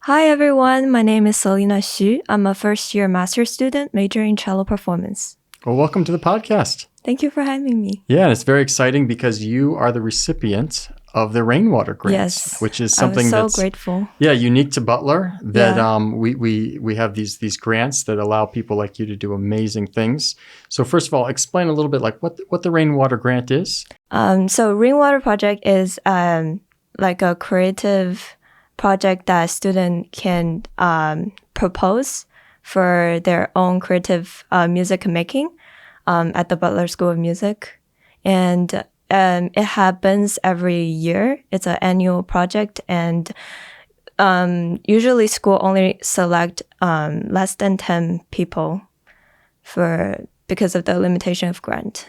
Hi everyone, my name is Selina Xu. I'm a first-year master's student majoring in cello performance. Well, welcome to the podcast. Thank you for having me. Yeah, and it's very exciting because you are the recipient of the Rainwater Grant, Yes, which is something I was so that's grateful. unique to Butler. That Yeah. We have these grants that allow people like you to do amazing things. So first of all, explain a little bit like what the Rainwater Grant is. So Rainwater Project is like a creative project that a student can propose for their own creative music making at the Butler School of Music. And it happens every year. It's an annual project, and usually school only select less than 10 people because of the limitation of grant.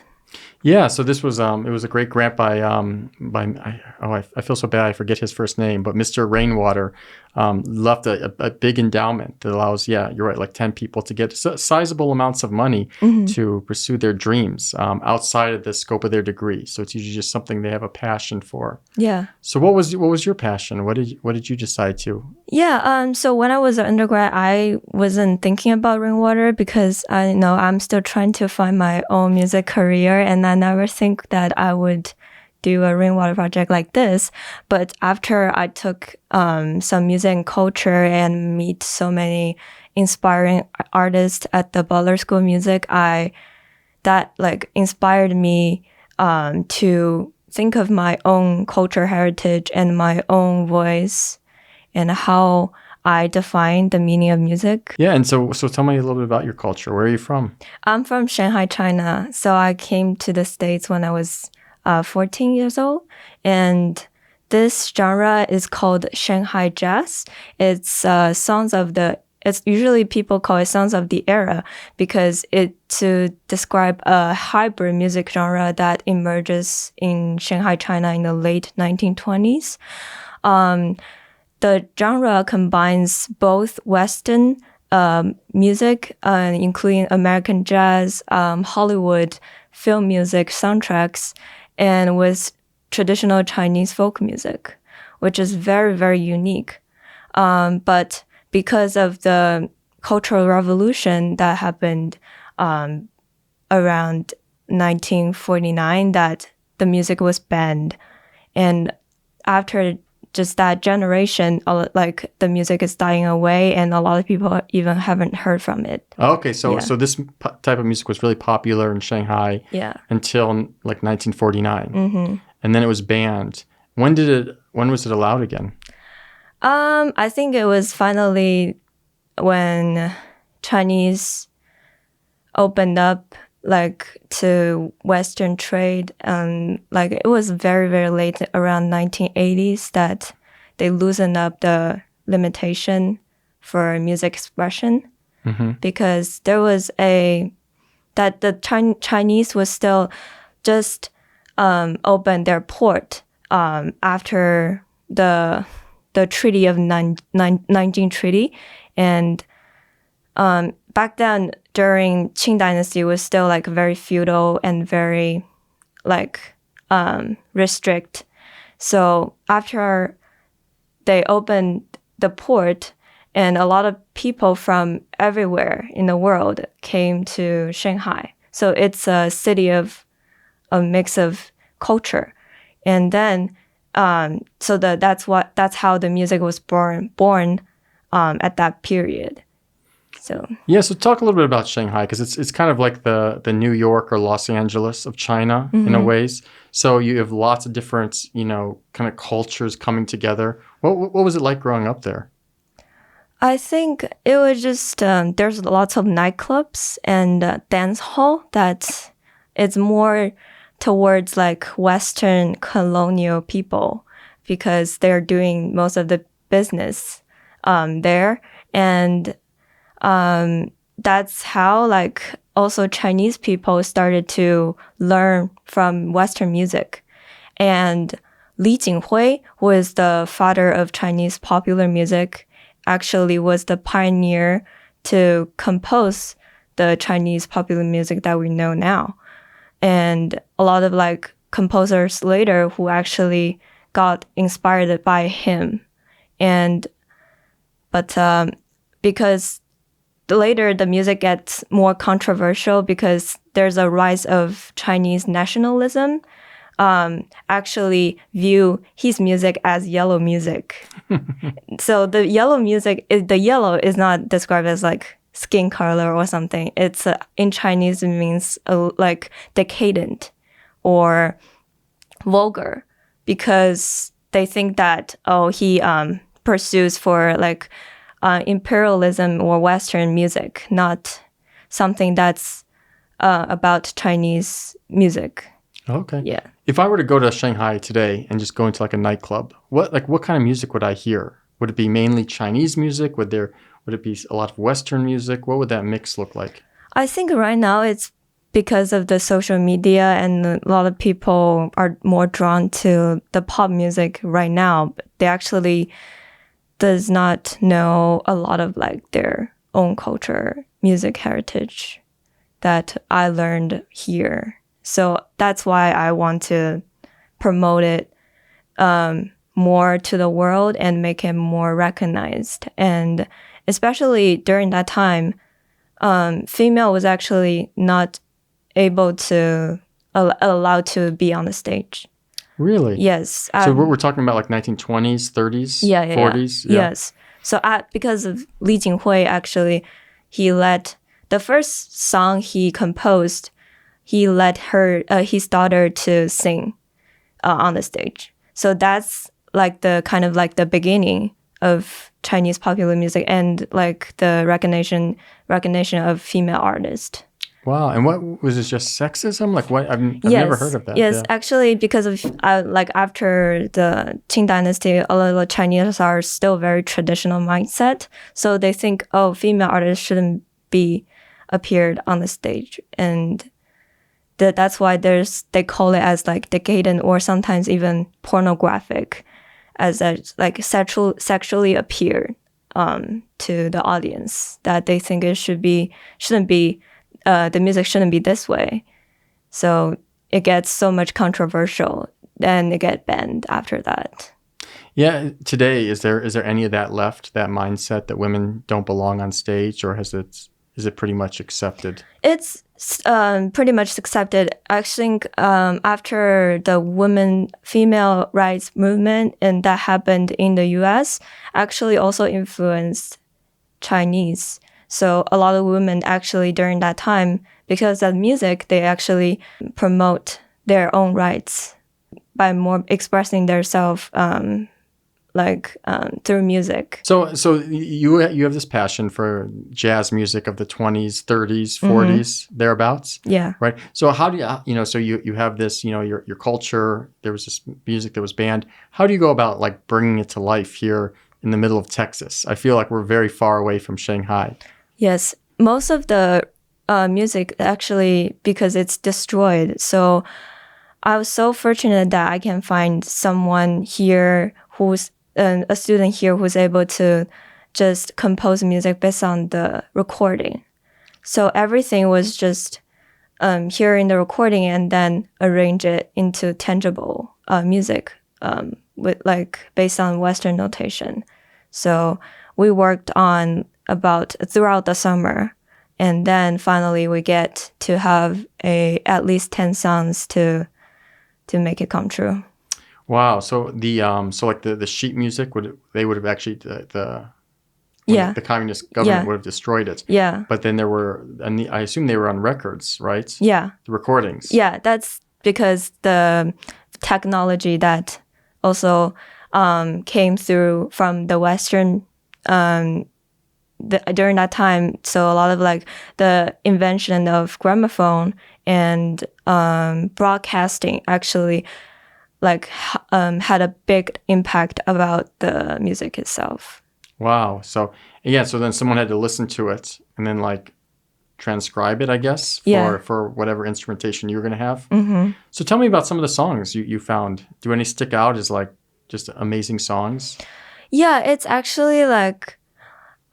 Yeah, so this was it was a great grant by I feel so bad I forget his first name, but Mr. Rainwater left a big endowment that allows, yeah, you're right, like 10 people to get sizable amounts of money to pursue their dreams outside of the scope of their degree. So it's usually just something they have a passion for. Yeah. So what was your passion? What did you decide to? Yeah. So when I was an undergrad, I wasn't thinking about Rainwater because I know I'm still trying to find my own music career, and I never think that I would do a Rainwater project like this. But after I took some music and culture and meet so many inspiring artists at the Butler School of Music, that inspired me to think of my own culture heritage and my own voice and how I define the meaning of music. Yeah, and so tell me a little bit about your culture. Where are you from? I'm from Shanghai, China. So I came to the States when I was 14 years old. And this genre is called Shanghai Jazz. It's it's usually people call it songs of the era because it to describe a hybrid music genre that emerges in Shanghai, China in the late 1920s. The genre combines both Western music, including American jazz, Hollywood film music soundtracks, and with traditional Chinese folk music, which is very, very unique. But because of the Cultural Revolution that happened around 1949, that the music was banned. And after just that generation, like the music is dying away, and a lot of people even haven't heard from it. Okay, so this type of music was really popular in Shanghai until like 1949, and then it was banned. When was it allowed again? I think it was finally when Chinese opened up to Western trade, and it was very, very late, around 1980s, that they loosened up the limitation for music expression, because there was that the Chinese was still just open their port after the Treaty of Nanjing Treaty, and back then during Qing Dynasty was still very feudal and very restrict. So after they opened the port, and a lot of people from everywhere in the world came to Shanghai. So it's a city of a mix of culture. And then that's how the music was born at that period. So talk a little bit about Shanghai, because it's kind of like the New York or Los Angeles of China in a ways. So you have lots of different, kind of cultures coming together. What was it like growing up there? I think it was just there's lots of nightclubs and dance hall that it's more towards Western colonial people, because they're doing most of the business there. And that's how also Chinese people started to learn from Western music. And Li Jinghui, who is the father of Chinese popular music, actually was the pioneer to compose the Chinese popular music that we know now. And a lot of composers later who actually got inspired by him. And But because later the music gets more controversial because there's a rise of Chinese nationalism, actually view his music as yellow music. So the yellow is not described as like skin color or something. It's in Chinese it means like decadent or vulgar, because they think that he pursues for like imperialism or Western music, not something that's about Chinese music. Okay. Yeah. If I were to go to Shanghai today and just go into like a nightclub, what kind of music would I hear? Would it be mainly Chinese music? Would it be a lot of Western music? What would that mix look like? I think right now it's because of the social media, and a lot of people are more drawn to the pop music right now. They actually does not know a lot of like their own culture, music heritage that I learned here. So that's why I want to promote it more to the world and make it more recognized. And especially during that time, female was actually not able to allowed to be on the stage. Really? Yes. So we're talking about like 1920s, 30s, 40s? Yeah. Yes. So because of Li Jinghui, actually, the first song he composed, he let his daughter to sing on the stage. So that's like the kind of like the beginning of Chinese popular music and like the recognition of female artists. Wow. And what was this, just sexism? Like what? I've never heard of that. Yes, Yeah. actually, because of like after the Qing dynasty, a lot of Chinese are still very traditional mindset. So they think, female artists shouldn't be appeared on the stage, and that's why they call it as like decadent or sometimes even pornographic, as like sexually appear to the audience, that they think it shouldn't be the music shouldn't be this way. So it gets so much controversial, and it get banned after that. Yeah. Today, is there any of that left? That mindset that women don't belong on stage, or is it pretty much accepted? It's pretty much accepted. I think after the female rights movement, and that happened in the U.S., actually also influenced Chinese. So a lot of women actually during that time, because of music, they actually promote their own rights by more expressing themselves through music. So you have this passion for jazz music of the 20s, 30s, 40s, thereabouts? Yeah. Right. So how do you, so you have this, your culture, there was this music that was banned. How do you go about like bringing it to life here in the middle of Texas? I feel like we're very far away from Shanghai. Yes. Most of the music actually, because it's destroyed. So I was so fortunate that I can find someone here who's a student here who's able to just compose music based on the recording. So everything was just hearing the recording and then arrange it into tangible music with like based on Western notation. So we worked on throughout the summer, and then finally we get to have at least 10 songs to make it come true. Wow. So the sheet music would have actually the communist government would have destroyed it. Yeah. But then I assume they were on records, right? Yeah. The recordings. Yeah, that's because the technology that also came through from the Western during that time. So a lot of like the invention of gramophone and broadcasting actually like had a big impact about the music itself. Wow. So then someone had to listen to it and then like transcribe it, I guess, for whatever instrumentation you were going to have. Mm-hmm. So tell me about some of the songs you found. Do any stick out as like just amazing songs? Yeah, it's actually like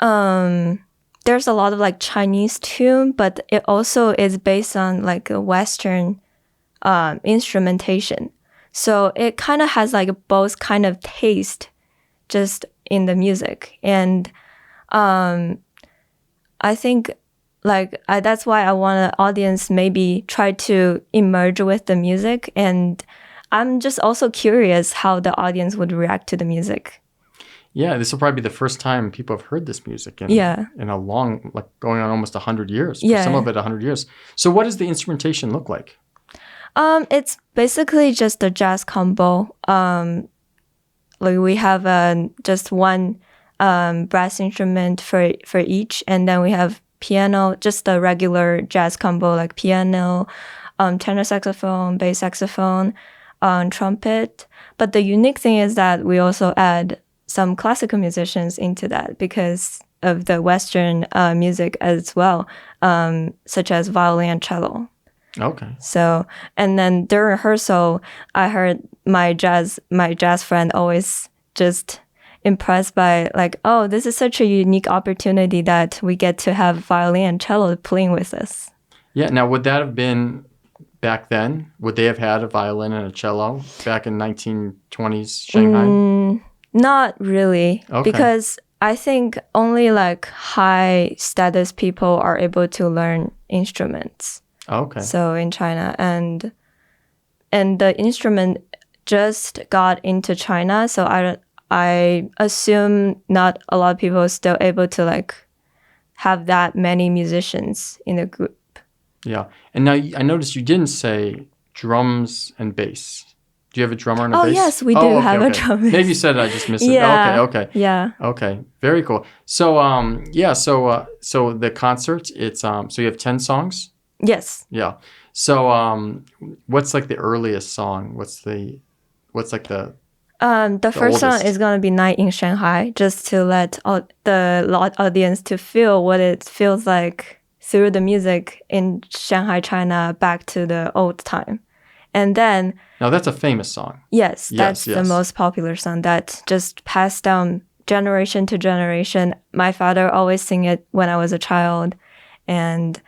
there's a lot of like Chinese tune, but it also is based on like a Western instrumentation. So it kind of has like both kind of taste just in the music. And I think that's why I want the audience maybe try to emerge with the music, and I'm just also curious how the audience would react to the music. Yeah, this will probably be the first time people have heard this music in a long, like going on almost 100 years. For some of it, 100 years. So what does the instrumentation look like? It's basically just a jazz combo. Like we have just one brass instrument for each, and then we have piano, just a regular jazz combo like piano, tenor saxophone, bass saxophone, trumpet. But the unique thing is that we also add some classical musicians into that because of the Western music as well, such as violin and cello. Okay. So, and then during rehearsal, I heard my jazz friend always just impressed by like, oh, this is such a unique opportunity that we get to have violin and cello playing with us. Yeah. Now, would that have been back then? Would they have had a violin and a cello back in 1920s Shanghai? Not really, Okay. because I think only like high status people are able to learn instruments. Okay. So in China, and the instrument just got into China, so I assume not a lot of people are still able to like have that many musicians in a group. Yeah. And now I noticed you didn't say drums and bass. Do you have a drummer and a bass? Oh, yes, we do have a drummer. Maybe you said it, I just missed it. Yeah. Okay. Yeah. Okay. Very cool. So so the concert, it's so you have 10 songs? Yes. Yeah. So what's like the earliest song? What's like the first song oldest? is gonna be Night in Shanghai, just to let the audience to feel what it feels like through the music in Shanghai, China, back to the old time. And then Now that's a famous song. Yes, that's Yes. the most popular song that just passed down generation to generation. My father always sang it when I was a child, and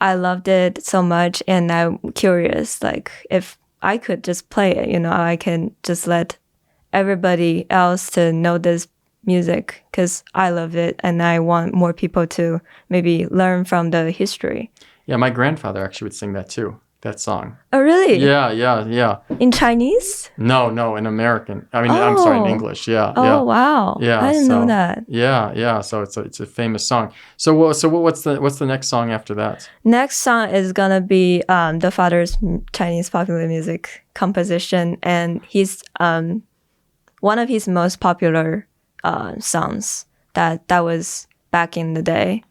I loved it so much. And I'm curious, like if I could just play it, I can just let everybody else to know this music because I love it, and I want more people to maybe learn from the history. Yeah, my grandfather actually would sing that too. That song. Oh, really? Yeah. In Chinese? No, in American. I mean, I'm sorry, in English. Yeah. Oh, wow. Yeah. I didn't know that. Yeah. So it's a famous song. So what's the next song after that? Next song is gonna be the father's Chinese popular music composition, and he's one of his most popular songs that was back in the day.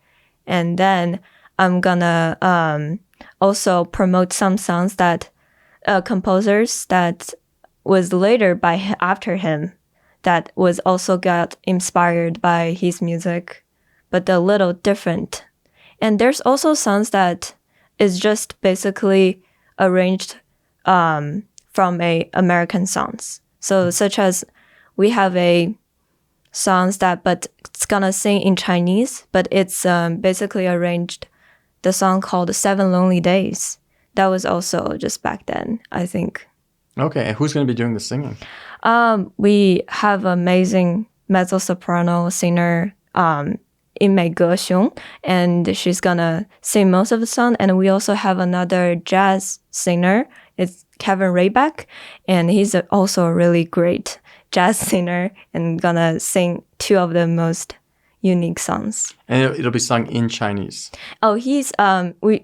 And then I'm gonna also promote some songs that composers that was later after him that was also got inspired by his music, but a little different. And there's also songs that is just basically arranged from American songs. So such as we have a songs but it's gonna sing in Chinese, but it's basically arranged the song called 7 Lonely Days. That was also just back then, I think. Okay, and who's going to be doing the singing? We have amazing mezzo-soprano singer, Inmei Ge, and she's gonna sing most of the song. And we also have another jazz singer. It's Kevin Rayback, and he's also a really great jazz singer and gonna sing 2 of the most unique songs. And it'll be sung in Chinese. Oh, he's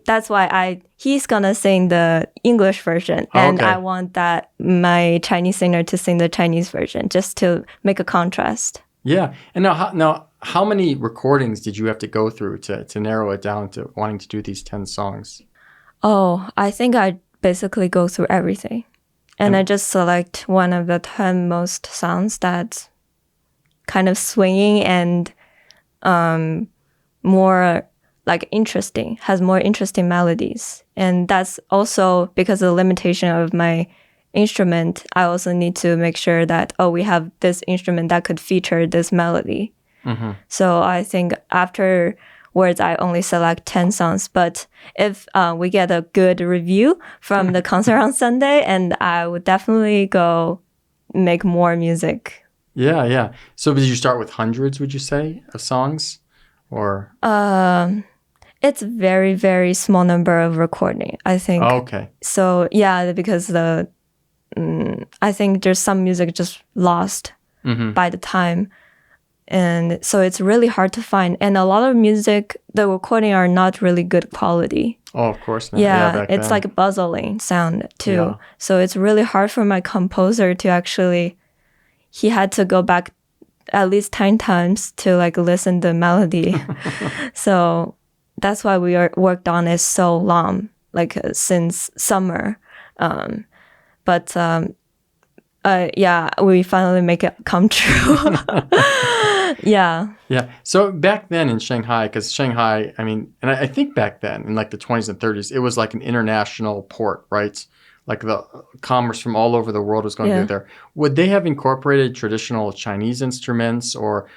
that's why he's gonna sing the English version, and okay. I want that my Chinese singer to sing the Chinese version just to make a contrast. Yeah. And now how many recordings did you have to go through to narrow it down to wanting to do these 10 songs? Oh, I think I basically go through everything. And I just select one of the 10 most songs that's kind of swinging and more like interesting, has more interesting melodies. And that's also because of the limitation of my instrument. I also need to make sure that, we have this instrument that could feature this melody. Mm-hmm. So I think afterwards, I only select 10 songs. But if we get a good review from the concert on Sunday, and I would definitely go make more music Yeah, yeah. So did you start with hundreds, would you say, of songs? Or It's very, very small number of recording, I think. okay. So yeah, because I think there's some music just lost by the time. And so it's really hard to find. And a lot of music, the recording are not really good quality. Oh, of course not. Yeah, back it's then. like a buzzing sound too. Yeah. So it's really hard for my composer to actually, he had to go back at least 10 times to like listen the melody. So that's why we worked on it so long, like since summer. Yeah, we finally make it come true. Yeah. Yeah. So back then in Shanghai, because Shanghai, I mean, and I think back then in like the 20s and 30s, it was like an international port, right? Like the commerce from all over the world was going through there. Would they have incorporated traditional Chinese instruments or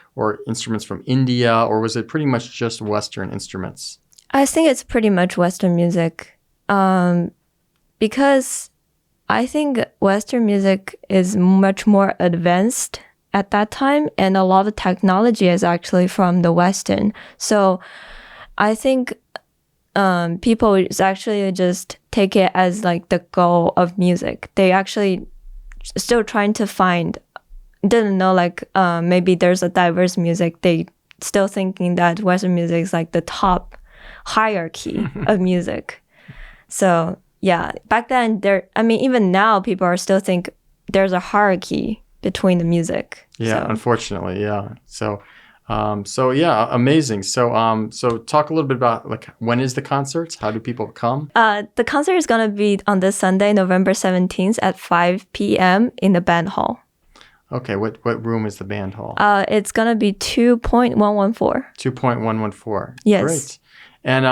instruments from India, or was it pretty much just Western instruments? I think it's pretty much Western music, because I think Western music is much more advanced at that time, and a lot of technology is actually from the Western. So I think people is actually just take it as like the goal of music. They actually still trying to find, didn't know like maybe there's a diverse music. They still thinking that Western music is like the top hierarchy of music. So yeah, back then even now people are still think there's a hierarchy between the music. Yeah, so. Unfortunately, yeah. So yeah, amazing. So talk a little bit about like when is the concert? How do people come? The concert is gonna be on this Sunday, November 17th at 5 p.m. in the band hall. Okay, what room is the band hall? It's gonna be 2.114. 2.114. Yes. Great. And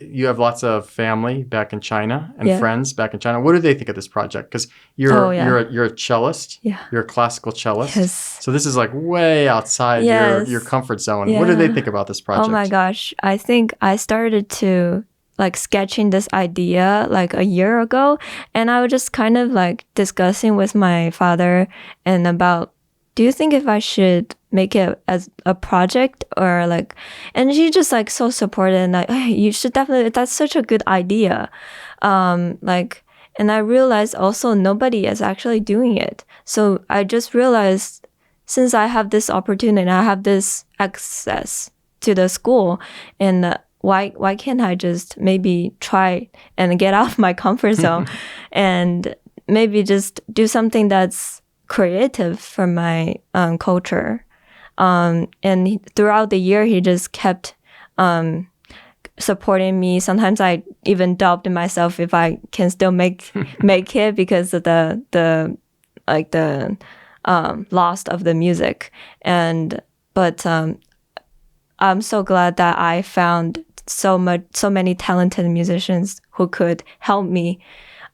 you have lots of family back in China and friends back in China. What do they think of this project? Because you're a cellist. Yeah. You're a classical cellist. Yes. So this is like way outside your comfort zone. Yeah. What do they think about this project? Oh my gosh. I think I started to like sketching this idea like a year ago, and I was just kind of like discussing with my father and about, do you think if I should make it as a project or like, and she just like so supportive and like, hey, you should definitely, that's such a good idea. Like, and I realized also nobody is actually doing it. So I just realized since I have this opportunity, I have this access to the school, and why can't I just maybe try and get out of my comfort zone and maybe just do something that's creative for my culture. And throughout the year, he just kept supporting me. Sometimes I even doubted myself if I can still make it because of the loss of the music. But I'm so glad that I found so many talented musicians who could help me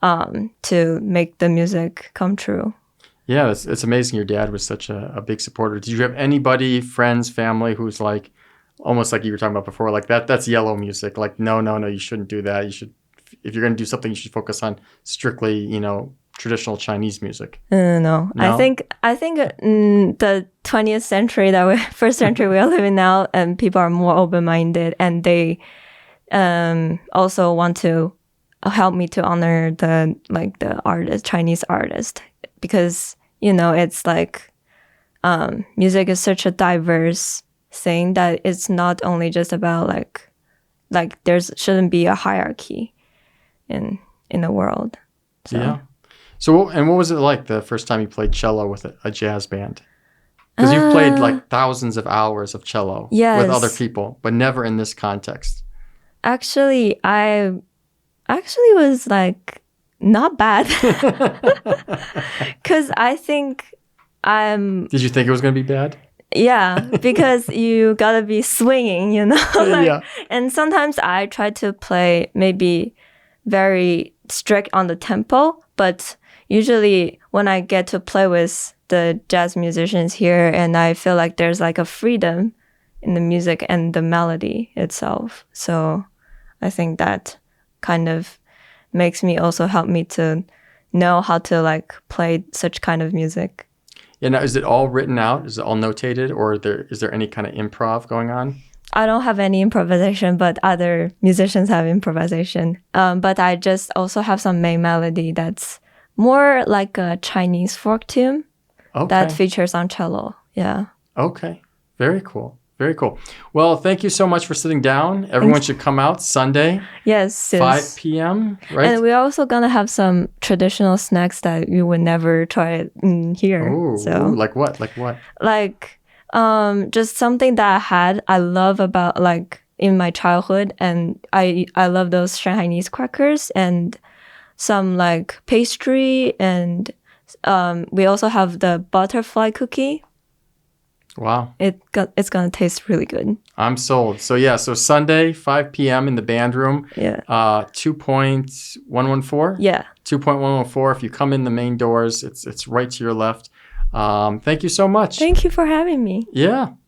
to make the music come true. Yeah, it's amazing your dad was such a big supporter. Did you have anybody, friends, family, who's like, almost like you were talking about before, like that's yellow music. Like, no, you shouldn't do that. You should, if you're going to do something, you should focus on strictly, traditional Chinese music. No, I think the 20th century, first century we are living now, and people are more open-minded, and they also want to help me to honor the artist, Chinese artist, because it's like music is such a diverse thing that it's not only just about like there shouldn't be a hierarchy in the world. So. Yeah. So, and what was it like the first time you played cello with a jazz band? Because you've played like thousands of hours of cello with other people, but never in this context. Actually, I was like not bad, because I think Did you think it was going to be bad? Yeah, because you gotta be swinging, Yeah. And sometimes I try to play maybe very strict on the tempo, but usually when I get to play with the jazz musicians here, and I feel like there's like a freedom in the music and the melody itself. So I think that kind of makes me also help me to know how to like play such kind of music. And now, is it all written out? Is it all notated, or is there any kind of improv going on? I don't have any improvisation, but other musicians have improvisation. But I just also have some main melody that's more like a Chinese folk tune that features on cello. Yeah. Okay. Very cool. Very cool. Well, thank you so much for sitting down. Everyone should come out Sunday. Yes. 5 p.m., right? And we're also going to have some traditional snacks that you would never try here. Ooh, like what? Like what? Like just something that I love about like in my childhood. And I love those Shanghainese crackers and some like pastry. And we also have the butterfly cookie. Wow. It's going to taste really good. I'm sold. So so Sunday, 5 p.m. in the band room. Yeah. 2.114? Yeah. 2.114. If you come in the main doors, it's right to your left. Thank you so much. Thank you for having me. Yeah.